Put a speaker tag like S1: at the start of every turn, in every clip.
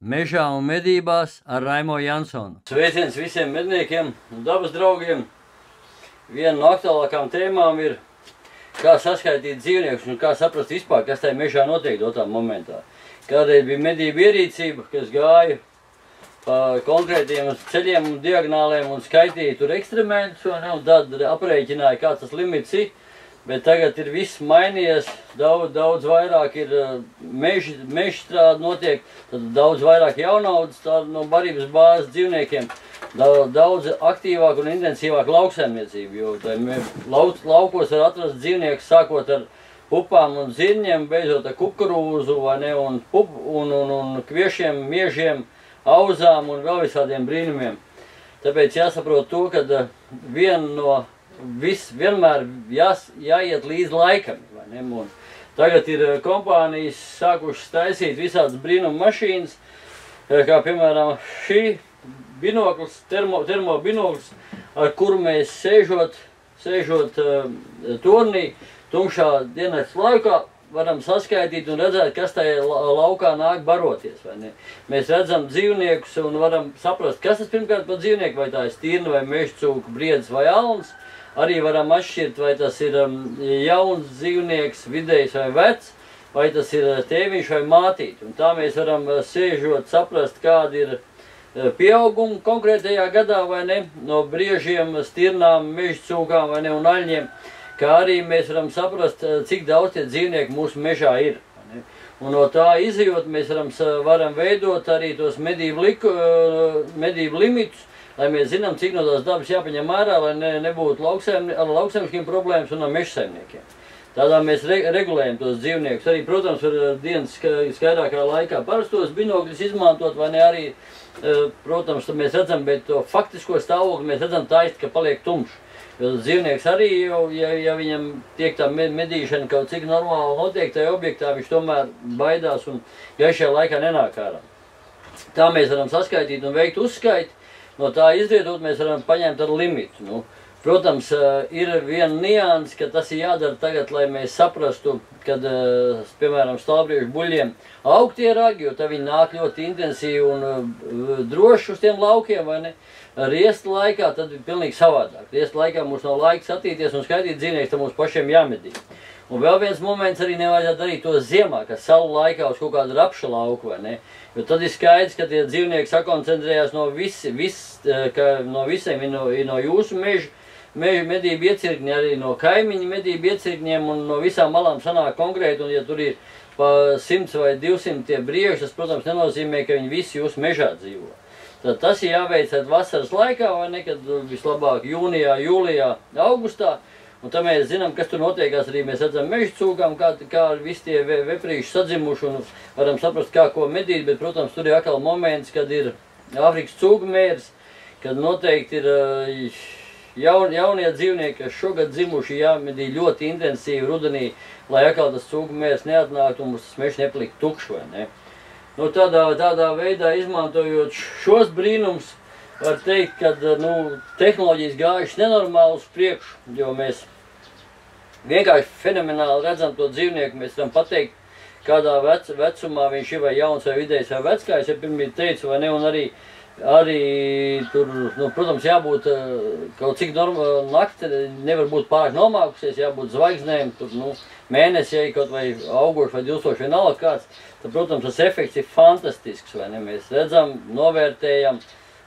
S1: Mežā un medībās ar Raimo Jansonu. Sveiciens visiem medniekiem un dabas draugiem. Viena no aktuālākām tēmām ir, kā saskaitīt dzīvniekus un kā saprast vispār, kas tajā mežā notiek dotā momentā. Kādreiz bija medību ierīcība, kas gāja pa konkrētiem ceļiem un diagonāliem un skaitīja tur ekstrementus, un tad aprēķināja, kāds tas limits ir. Bet tagad ir viss mainījies, daudz vairāk ir mežstrāde notiek, tad daudz vairāk jaunaudas no barības bāzes dzīvniekiem, daudz aktīvāk un intensīvāk lauksaimniecība, jo laukos var atrast dzīvniekus sākot ar pupām un zirņiem, beidzot ar kukurūzu, vai ne, un kviešiem, miežiem, auzām un vēl visādiem brīnumiem. Tāpēc jāsaprot to, ka vienmēr jāiet līdz laikam. Vai ne? Un tagad ir kompānijas sākušas taisīt visādas brīnuma mašīnas, kā piemēram šī binoklis, termobinoklis, ar kuru mēs sēžot tornī, tumšā diennakts laikā, varam saskaitīt un redzēt, kas tajā laukā nāk baroties. Vai ne? Mēs redzam dzīvniekus un varam saprast, kas tas pirmkārt par dzīvnieku, vai tā ir stirna vai mežcūka, briedis vai alns. Arī varam atšķirt, vai tas ir jauns dzīvnieks, vidējs vai vecs, vai tas ir tēviņš vai mātīte. Un tā mēs varam sēžot saprast, kāda ir pieauguma konkrētajā gadā, vai ne, no briežiem, stirnām, mežcūkām, vai ne, un aļņiem, kā arī mēs varam saprast, cik daudz tie dzīvnieki mūsu mežā ir. Un no tā izejot, mēs varam veidot arī tos medību limitus, lai mēs zinām, cik no tās dabas jāpaņem ārā, lai nebūtu ar lauksaimniekiem problēmas un ar mežsaimniekiem. Tādā mēs regulējam tos dzīvniekus. Arī, protams, var dienas skaidrākā laikā parastos binokļus izmantot, vai ne arī, protams, mēs redzam, bet to faktisko stāvokli mēs redzam taist, ka paliek tumšs. Jo dzīvnieks arī, ja viņam tiek tā medīšana kaut cik normāli notiek tajā objektā, viņš tomēr baidās un gaišajā laikā nenāk ārā. Tā mēs varam saskaitīt un veikt uzskaiti. No tā izrietot, mēs varam paņemt ar limitu. Protams, ir viena nianse, ka tas ir jādara tagad, lai mēs saprastu, kad, piemēram, stāvbriežu buļļiem aug tie ragi, jo tad viņi nāk ļoti intensīvi un droši uz tiem laukiem, vai ne? Riesta laikā tad ir pilnīgi savādāk. Riesta laikā mums nav laika satīties un skaitīt dzīvnieks, tad mums pašiem jāmedī. Un vēl viens moments arī nevajadzētu darīt to ziemā, kas salu laikā uz kaut kādu rapša lauku, vai ne? Jo tad ir skaidrs, ka tie dzīvnieki sakoncentrējās no visiem, no jūsu meža medību iecirkņi, arī no kaimiņu medību iecirkņiem un no visām malām sanāk konkrēti, un ja tur ir pa 100 vai 200 tie brieži, tas, protams, nenozīmē, ka viņi visi jūsu mežā dzīvo. Tad tas ir jāveic vasaras laikā, vai ne, kad vislabāk jūnijā, jūlijā, augustā. Un tad mēs zinām, kas tur notiekās, arī mēs redzam mežcūkām, kā visi tie veprīši sadzimuši un varam saprast, kā ko medīt, bet, protams, tur ir atkal moments, kad ir Āfrikas cūku mērs, kad noteikti ir jaunie dzīvnieki, kas šogad dzimuši jāmedī ļoti intensīvi rudenī, lai atkal tas cūku mērs neatnāktu un mums tas mežs nepalikt tukšs, vai ne? Tādā veidā izmantojot šos brīnums, var teikt, ka tehnoloģijas gājušas nenormāli uz priekšu, jo mēs vienkārši fenomenāli redzam to dzīvnieku, mēs varam pateikt, kādā vecumā viņš ir vai jauns vai vidējs vai vecs, kā es jau pirmīt teicu, vai ne, un arī tur, protams, jābūt kaut cik nakti, nevar būt pārāk nomākusies, jābūt zvaigznēm, tur, mēnesi, ja kaut vai augoši vai 2000 vienalga kāds, tad, protams, tas efekts ir fantastisks, vai ne, mēs redzam, novērtējam,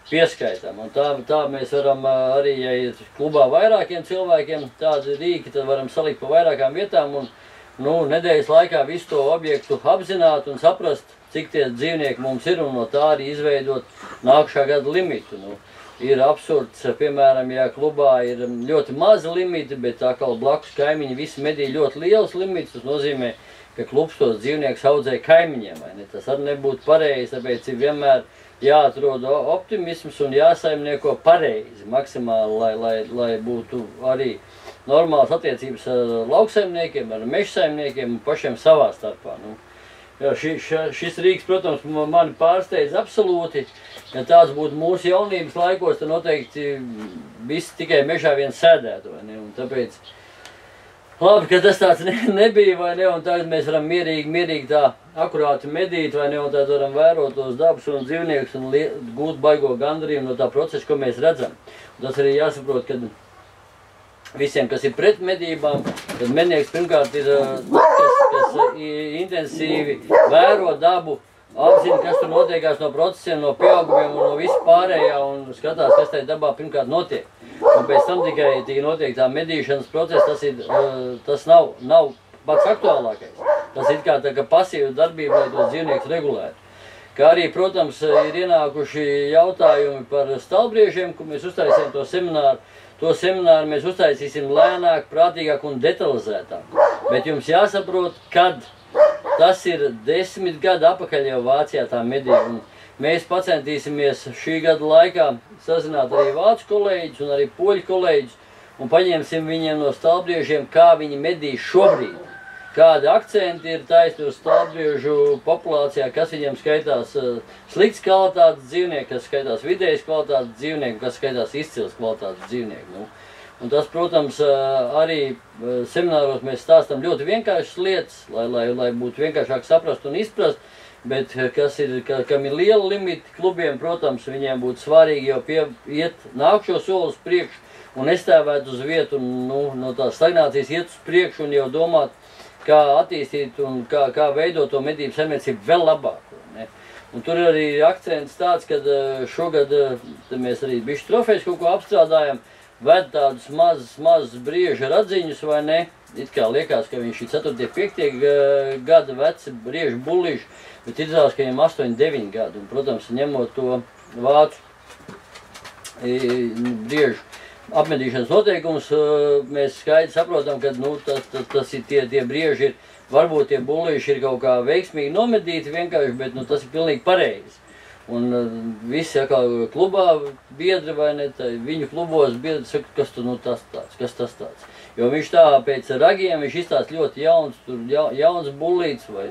S1: pieskaitām. Un tā mēs varam arī, ja ir klubā vairākiem cilvēkiem tādi rīki, tad varam salikt pa vairākām vietām un nedēļas laikā visu to objektu apzināt un saprast, cik tie dzīvnieki mums ir un no tā arī izveidot nākušā gada limitu. Ir absurds, piemēram, ja klubā ir ļoti mazi limiti, bet atkal blakus kaimiņi visi medī ļoti liels limits, tas nozīmē, ka klubs tos dzīvniekus audzē kaimiņiem, vai ne? Tas arī nebūtu pareizi, tāpēc ir vienmēr jāatrod optimisms un jāsaimnieko pareizi, maksimāli, lai būtu arī normālas attiecības ar lauksaimniekiem, ar mežsaimniekiem un pašiem savā starpā. Šis rīks, protams, mani pārsteidz absolūti, ja tāds būtu mūsu jaunības laikos, tad noteikti visi tikai mežā vien sēdētu, vai ne? Un tāpēc Labi, ka tas tāds nebija, vai ne, un tagad mēs varam mierīgi tā akurāti medīt, vai ne, un tad varam vērot tos dabas un dzīvniekus un gūt baigo gandarījumu no tā procesa, ko mēs redzam. Un tas arī jāsaprot, ka visiem, kas ir pret medībām, tad mednieks pirmkārt ir kas intensīvi vēro dabu, apzina, kas tur notiekās no procesiem, no pieaugumiem un no visu pārējā un skatās, kas tajā dabā pirmkārt notiek. Un pēc tam tikai notiek tā medīšanas process, tas nav pats aktuālākais. Tas ir kā pasīva darbība, lai tos dzīvniekus regulētu. Kā arī, protams, ir ienākuši jautājumi par stalbriežiem, kur mēs uztaisījām to semināru. To semināru mēs uztaisīsim lēnāk, prātīgāk un detalizētāk. Bet jums jāsaprot, kad tas ir 10 gadu atpakaļ jau Vācijā tā medība. Mēs pacentīsimies šī gada laikā sazināt arī vācu kolēģus un arī poļu kolēģus un paņemsim viņiem no stalbriežiem, kā viņi medī šobrīd. Kādi akcenti ir taisni uz stalbriežu populācijā, kas viņiem skaitās slikts kvalitātes dzīvnieki, kas skaitās vidējas kvalitātes dzīvnieki, kas skaitās izcils kvalitātes dzīvnieki. Un tas, protams, arī semināros mēs stāstam ļoti vienkāršas lietas, lai būtu vienkāršāk saprast un izprast, bet kam ir liela limita klubiem, protams, viņiem būtu svarīgi jau iet nākšo soli uz priekšu un nestāvēt uz vietu un no tās stagnācijas iet uz priekšu un jau domāt, kā attīstīt un kā veidot to medību saimniecību vēl labāk. Ne? Un tur ir arī akcents tāds, ka šogad mēs arī bišķi trofejs kaut ko apstrādājam, ved tādus mazus brieža radziņus, vai ne? It kā liekas, ka viņš ir 4. 5. gada veci briežu bullīši, bet izrādās, ka viņam 8, 9 gadi. Un, protams, ņemot to vācu briežu apmedīšanas noteikumus, mēs skaidri saprotam, ka tas ir tie brieži ir, varbūt tie bullīši ir kaut kā veiksmīgi nomedīti vienkārši, bet tas ir pilnīgi pareizi. Un visi klubā biedri vai ne, viņu klubos biedri saka, kas tas tāds. Jo viņš tā pēc ragiem, viņš izstāsta ļoti jauns bullīts vai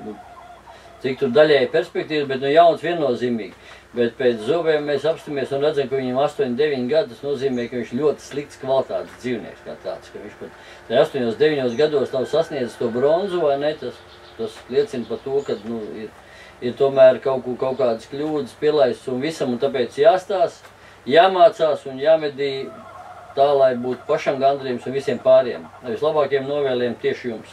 S1: cik tur daļēji perspektīvas, bet jauns viennozīmīgi. Bet pēc zobiem mēs apstamies un redzam, ka viņam 8, 9 gadi, tas nozīmē, ka viņš ļoti slikts kvalitātes dzīvnieks kā tāds, ka viņš pat 8, 9 gados nav sasniedzis to bronzu vai ne, tas liecina par to, ka ir tomēr kaut kādas kļūdas pielaistas un visam, un tāpēc jāstās, jāmācās un jāmedī tā, lai būtu pašam gandarījums un visiem pāriem. Vislabākiem novēliem tieši jums.